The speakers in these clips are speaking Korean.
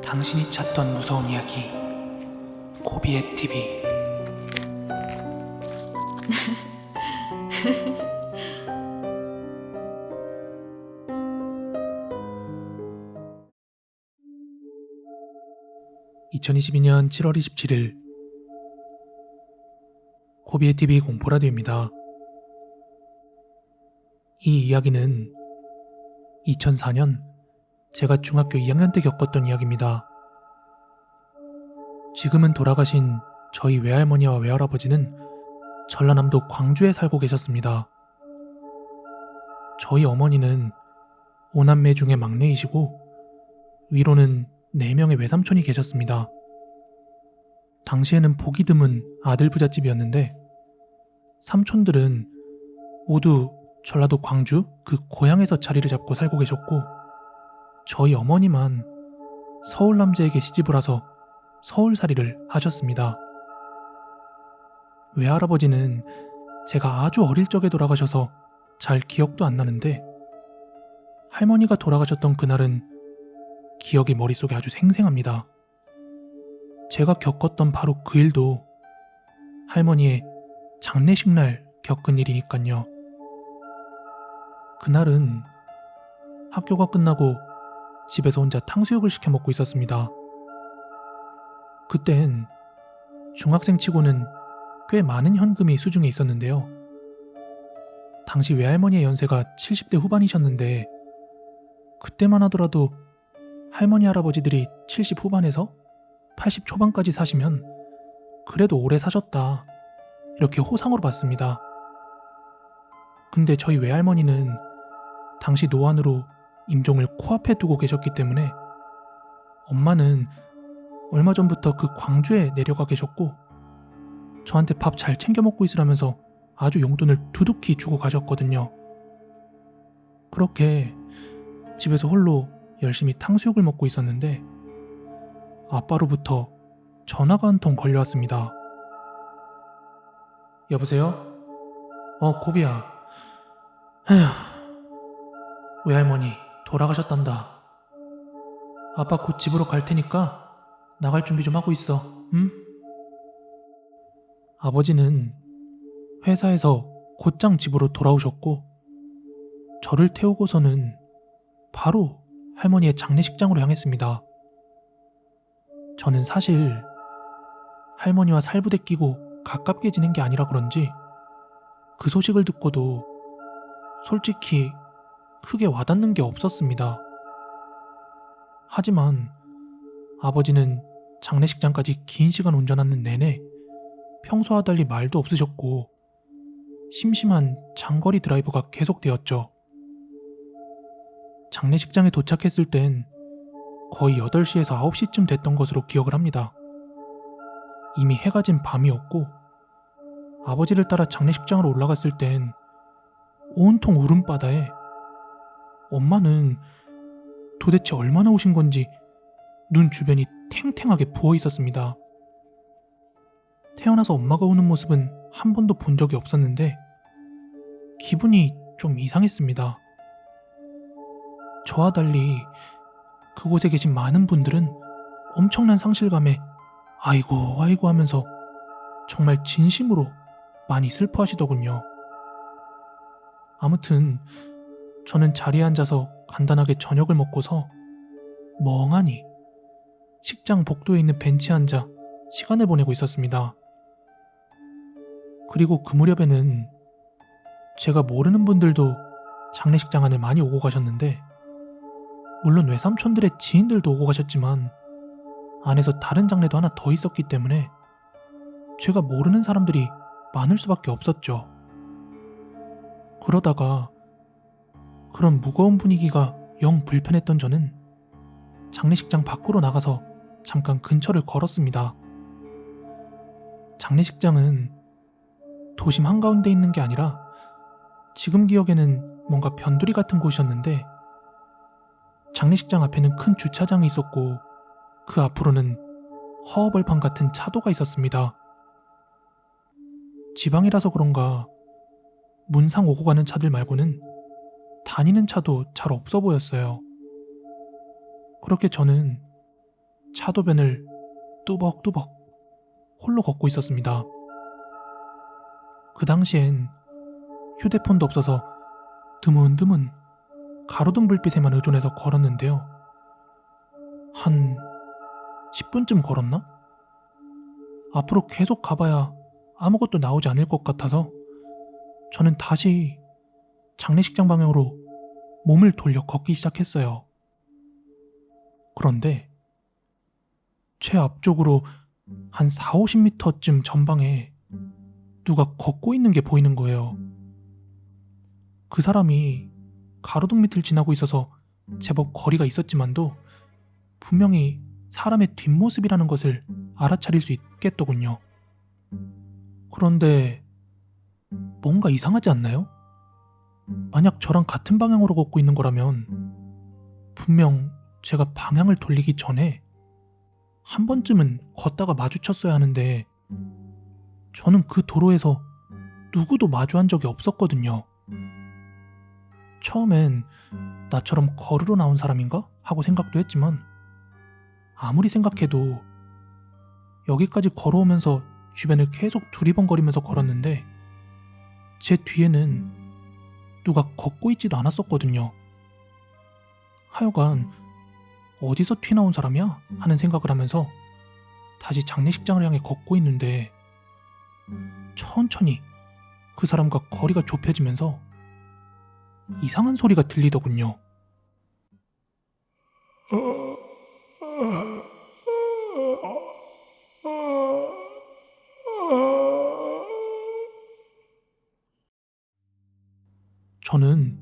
당신이 찾던 무서운 이야기 고비의 TV. (2022년 7월 27일) 고비의 TV 공포라디오입니다. 이 이야기는 2004년 제가 중학교 2학년 때 겪었던 이야기입니다. 지금은 돌아가신 저희 외할머니와 외할아버지는 전라남도 광주에 살고 계셨습니다. 저희 어머니는 5남매 중에 막내이시고 위로는 4명의 외삼촌이 계셨습니다. 당시에는 보기 드문 아들 부잣집이었는데 삼촌들은 모두 전라도 광주 그 고향에서 자리를 잡고 살고 계셨고 저희 어머니만 서울 남자에게 시집을 와서 서울살이를 하셨습니다. 외할아버지는 제가 아주 어릴 적에 돌아가셔서 잘 기억도 안 나는데 할머니가 돌아가셨던 그날은 기억이 머릿속에 아주 생생합니다. 제가 겪었던 바로 그 일도 할머니의 장례식 날 겪은 일이니깐요. 그날은 학교가 끝나고 집에서 혼자 탕수육을 시켜 먹고 있었습니다. 그땐 중학생치고는 꽤 많은 현금이 수중에 있었는데요. 당시 외할머니의 연세가 70대 후반이셨는데 그때만 하더라도 할머니 할아버지들이 70 후반에서 80 초반까지 사시면 그래도 오래 사셨다 이렇게 호상으로 봤습니다. 근데 저희 외할머니는 당시 노안으로 임종을 코앞에 두고 계셨기 때문에 엄마는 얼마 전부터 그 광주에 내려가 계셨고 저한테 밥 잘 챙겨 먹고 있으라면서 아주 용돈을 두둑히 주고 가셨거든요. 그렇게 집에서 홀로 열심히 탕수육을 먹고 있었는데 아빠로부터 전화가 한 통 걸려왔습니다. 여보세요? 고비야. 외할머니 돌아가셨단다. 아빠 곧 집으로 갈 테니까 나갈 준비 좀 하고 있어. 응? 아버지는 회사에서 곧장 집으로 돌아오셨고 저를 태우고서는 바로 할머니의 장례식장으로 향했습니다. 저는 사실 할머니와 살부대 끼고 가깝게 지낸 게 아니라 그런지 그 소식을 듣고도 솔직히 크게 와닿는 게 없었습니다. 하지만 아버지는 장례식장까지 긴 시간 운전하는 내내 평소와 달리 말도 없으셨고 심심한 장거리 드라이브가 계속되었죠. 장례식장에 도착했을 땐 거의 8시에서 9시쯤 됐던 것으로 기억을 합니다. 이미 해가 진 밤이었고 아버지를 따라 장례식장으로 올라갔을 땐 온통 울음바다에 엄마는 도대체 얼마나 우신 건지 눈 주변이 탱탱하게 부어 있었습니다. 태어나서 엄마가 우는 모습은 한 번도 본 적이 없었는데 기분이 좀 이상했습니다. 저와 달리 그곳에 계신 많은 분들은 엄청난 상실감에 아이고 아이고 하면서 정말 진심으로 많이 슬퍼하시더군요. 아무튼 저는 자리에 앉아서 간단하게 저녁을 먹고서 멍하니 식장 복도에 있는 벤치에 앉아 시간을 보내고 있었습니다. 그리고 그 무렵에는 제가 모르는 분들도 장례식장 안에 많이 오고 가셨는데 물론 외삼촌들의 지인들도 오고 가셨지만 안에서 다른 장례도 하나 더 있었기 때문에 제가 모르는 사람들이 많을 수밖에 없었죠. 그러다가 그런 무거운 분위기가 영 불편했던 저는 장례식장 밖으로 나가서 잠깐 근처를 걸었습니다. 장례식장은 도심 한가운데 있는 게 아니라 지금 기억에는 뭔가 변두리 같은 곳이었는데 장례식장 앞에는 큰 주차장이 있었고 그 앞으로는 허허벌판 같은 차도가 있었습니다. 지방이라서 그런가 문상 오고 가는 차들 말고는 다니는 차도 잘 없어 보였어요. 그렇게 저는 차도변을 뚜벅뚜벅 홀로 걷고 있었습니다. 그 당시엔 휴대폰도 없어서 드문드문 가로등 불빛에만 의존해서 걸었는데요. 한 10분쯤 걸었나? 앞으로 계속 가봐야 아무것도 나오지 않을 것 같아서 저는 다시 장례식장 방향으로 몸을 돌려 걷기 시작했어요. 그런데 제 앞쪽으로 한 40-50m쯤 전방에 누가 걷고 있는 게 보이는 거예요. 그 사람이 가로등 밑을 지나고 있어서 제법 거리가 있었지만도 분명히 사람의 뒷모습이라는 것을 알아차릴 수 있겠더군요. 그런데 뭔가 이상하지 않나요? 만약 저랑 같은 방향으로 걷고 있는 거라면 분명 제가 방향을 돌리기 전에 한 번쯤은 걷다가 마주쳤어야 하는데 저는 그 도로에서 누구도 마주한 적이 없었거든요. 처음엔 나처럼 걸으러 나온 사람인가? 하고 생각도 했지만 아무리 생각해도 여기까지 걸어오면서 주변을 계속 두리번거리면서 걸었는데 제 뒤에는 누가 걷고 있지도 않았었거든요. 하여간 어디서 튀나온 사람이야? 하는 생각을 하면서 다시 장례식장을 향해 걷고 있는데 천천히 그 사람과 거리가 좁혀지면서 이상한 소리가 들리더군요. 저는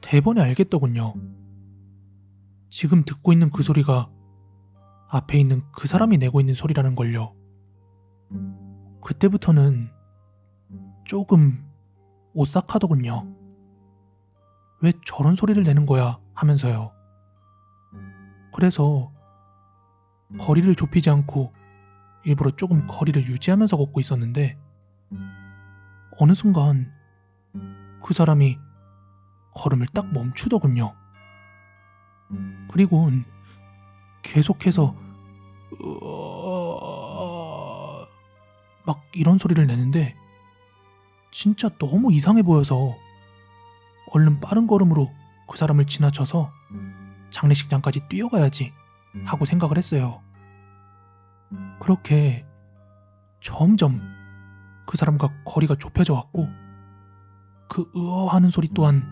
대번에 알겠더군요. 지금 듣고 있는 그 소리가 앞에 있는 그 사람이 내고 있는 소리라는 걸요. 그때부터는 조금 오싹하더군요. 왜 저런 소리를 내는 거야 하면서요. 그래서 거리를 좁히지 않고 일부러 조금 거리를 유지하면서 걷고 있었는데 어느 순간 그 사람이 걸음을 딱 멈추더군요. 그리고는 계속해서 막 이런 소리를 내는데 진짜 너무 이상해 보여서 얼른 빠른 걸음으로 그 사람을 지나쳐서 장례식장까지 뛰어가야지 하고 생각을 했어요. 그렇게 점점 그 사람과 거리가 좁혀져 왔고 그 하는 소리 또한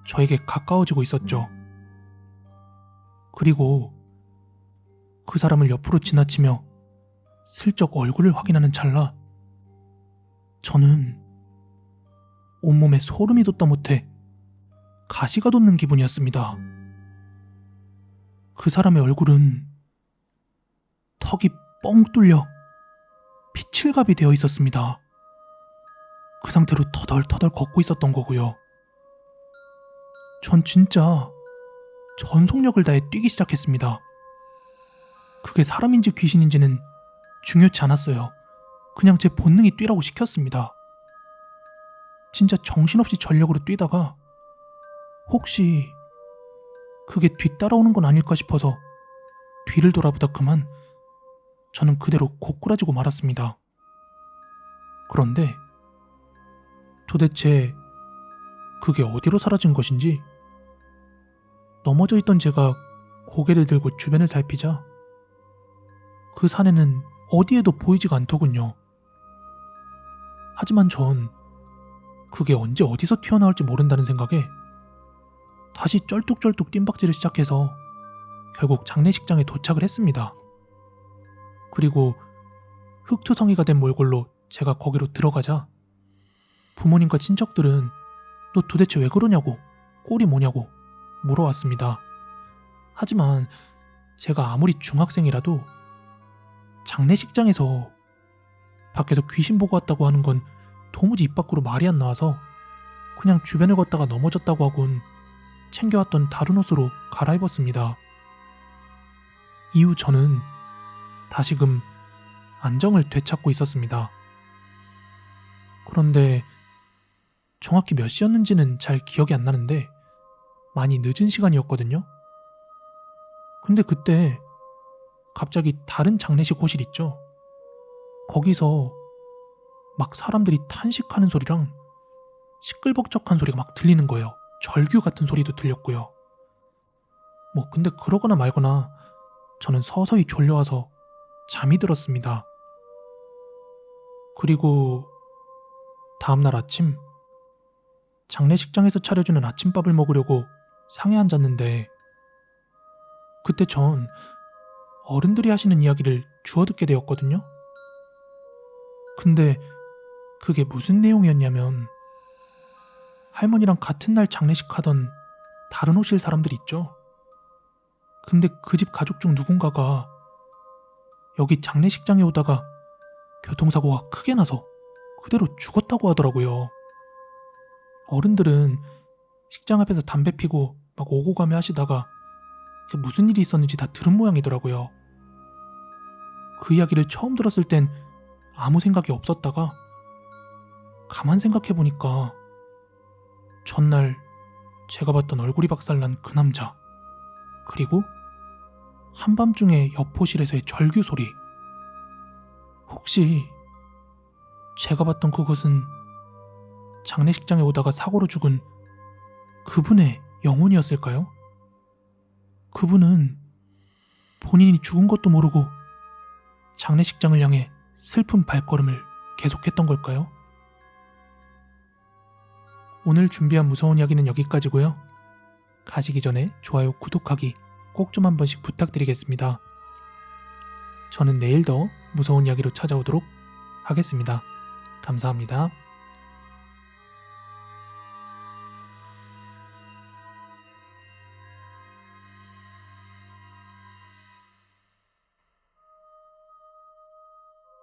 저에게 가까워지고 있었죠. 그리고 그 사람을 옆으로 지나치며 슬쩍 얼굴을 확인하는 찰나 저는 온몸에 소름이 돋다 못해 가시가 돋는 기분이었습니다. 그 사람의 얼굴은 턱이 뻥 뚫려 피칠갑이 되어 있었습니다. 그 상태로 터덜터덜 걷고 있었던 거고요. 전 진짜 전속력을 다해 뛰기 시작했습니다. 그게 사람인지 귀신인지는 중요치 않았어요. 그냥 제 본능이 뛰라고 시켰습니다. 진짜 정신없이 전력으로 뛰다가 혹시 그게 뒤따라오는 건 아닐까 싶어서 뒤를 돌아보다 그만 저는 그대로 고꾸라지고 말았습니다. 그런데 도대체 그게 어디로 사라진 것인지 넘어져 있던 제가 고개를 들고 주변을 살피자 그 산에는 어디에도 보이지가 않더군요. 하지만 전 그게 언제 어디서 튀어나올지 모른다는 생각에 다시 쩔뚝쩔뚝 뜀박질을 시작해서 결국 장례식장에 도착을 했습니다. 그리고 흙투성이가 된 몰골로 제가 거기로 들어가자 부모님과 친척들은 너 도대체 왜 그러냐고 꼴이 뭐냐고 물어왔습니다. 하지만 제가 아무리 중학생이라도 장례식장에서 밖에서 귀신 보고 왔다고 하는 건 도무지 입 밖으로 말이 안 나와서 그냥 주변을 걷다가 넘어졌다고 하곤 챙겨왔던 다른 옷으로 갈아입었습니다. 이후 저는 다시금 안정을 되찾고 있었습니다. 그런데 정확히 몇 시였는지는 잘 기억이 안 나는데 많이 늦은 시간이었거든요. 근데 그때 갑자기 다른 장례식 호실 있죠? 거기서 막 사람들이 탄식하는 소리랑 시끌벅적한 소리가 막 들리는 거예요. 절규 같은 소리도 들렸고요. 근데 그러거나 말거나 저는 서서히 졸려와서 잠이 들었습니다. 그리고 다음날 아침, 장례식장에서 차려주는 아침밥을 먹으려고 상에 앉았는데 그때 전 어른들이 하시는 이야기를 주워 듣게 되었거든요. 근데 그게 무슨 내용이었냐면 할머니랑 같은 날 장례식 하던 다른 호실 사람들 있죠. 근데 그 집 가족 중 누군가가 여기 장례식장에 오다가 교통사고가 크게 나서 그대로 죽었다고 하더라고요. 어른들은 식장 앞에서 담배 피고 막 오고 가며 하시다가 그게 무슨 일이 있었는지 다 들은 모양이더라고요. 그 이야기를 처음 들었을 땐 아무 생각이 없었다가 가만 생각해보니까 전날 제가 봤던 얼굴이 박살난 그 남자, 그리고 한밤중에 옆 호실에서의 절규 소리, 혹시 제가 봤던 그곳은 장례식장에 오다가 사고로 죽은 그분의 영혼이었을까요? 그분은 본인이 죽은 것도 모르고 장례식장을 향해 슬픈 발걸음을 계속했던 걸까요? 오늘 준비한 무서운 이야기는 여기까지고요. 가시기 전에 좋아요, 구독하기 꼭 좀 한 번씩 부탁드리겠습니다. 저는 내일 더 무서운 이야기로 찾아오도록 하겠습니다. 감사합니다.